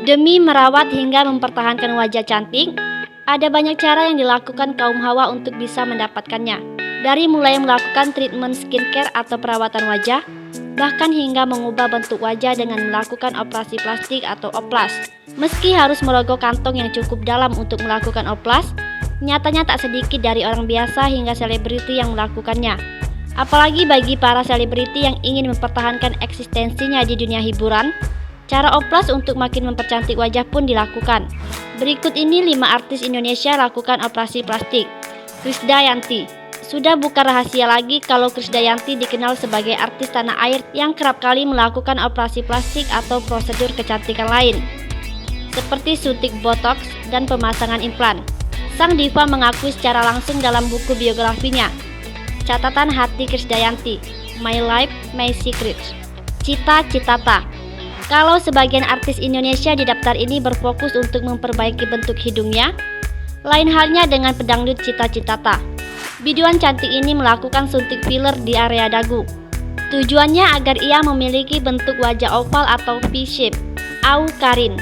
Demi merawat hingga mempertahankan wajah cantik, ada banyak cara yang dilakukan kaum hawa untuk bisa mendapatkannya. Dari mulai melakukan treatment skincare atau perawatan wajah, bahkan hingga mengubah bentuk wajah dengan melakukan operasi plastik atau oplas. Meski harus merogoh kantong yang cukup dalam untuk melakukan oplas, nyatanya tak sedikit dari orang biasa hingga selebriti yang melakukannya. Apalagi bagi para selebriti yang ingin mempertahankan eksistensinya di dunia hiburan, cara oplas untuk makin mempercantik wajah pun dilakukan. Berikut ini 5 artis Indonesia lakukan operasi plastik. Krisdayanti. Sudah bukan rahasia lagi kalau Krisdayanti dikenal sebagai artis tanah air yang kerap kali melakukan operasi plastik atau prosedur kecantikan lain, seperti suntik botox dan pemasangan implan. Sang diva mengakui secara langsung dalam buku biografinya, Catatan Hati Krisdayanti, My Life, My Secrets. Cita-citata. Kalau sebagian artis Indonesia di daftar ini berfokus untuk memperbaiki bentuk hidungnya, lain halnya dengan pedangdut Cita-citata. Biduan cantik ini melakukan suntik filler di area dagu. Tujuannya agar ia memiliki bentuk wajah oval atau V-shape. Au Karin.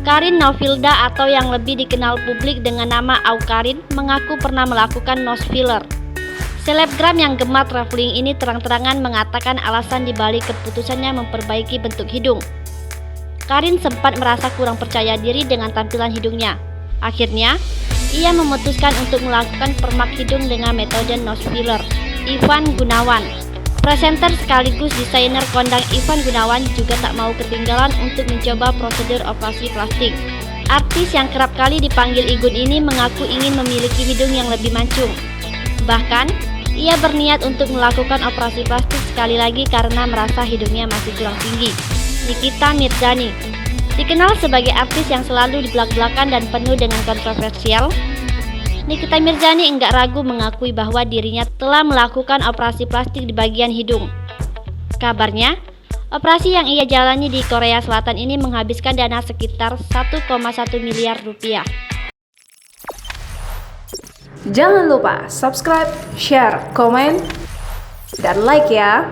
Karin Novilda atau yang lebih dikenal publik dengan nama Au Karin mengaku pernah melakukan nose filler. Selebgram yang gemar traveling ini terang-terangan mengatakan alasan dibalik keputusannya memperbaiki bentuk hidung. Karin sempat merasa kurang percaya diri dengan tampilan hidungnya. Akhirnya, ia memutuskan untuk melakukan permak hidung dengan metode nose filler. Ivan Gunawan. Presenter sekaligus desainer kondang Ivan Gunawan juga tak mau ketinggalan untuk mencoba prosedur operasi plastik. Artis yang kerap kali dipanggil Igun ini mengaku ingin memiliki hidung yang lebih mancung. Bahkan, ia berniat untuk melakukan operasi plastik sekali lagi karena merasa hidungnya masih kurang tinggi. Nikita Mirzani. Dikenal sebagai artis yang selalu dibelak-belakan dan penuh dengan kontroversial, Nikita Mirzani enggak ragu mengakui bahwa dirinya telah melakukan operasi plastik di bagian hidung. Kabarnya, operasi yang ia jalani di Korea Selatan ini menghabiskan dana sekitar 1,1 miliar rupiah. Jangan lupa subscribe, share, komen, dan like ya.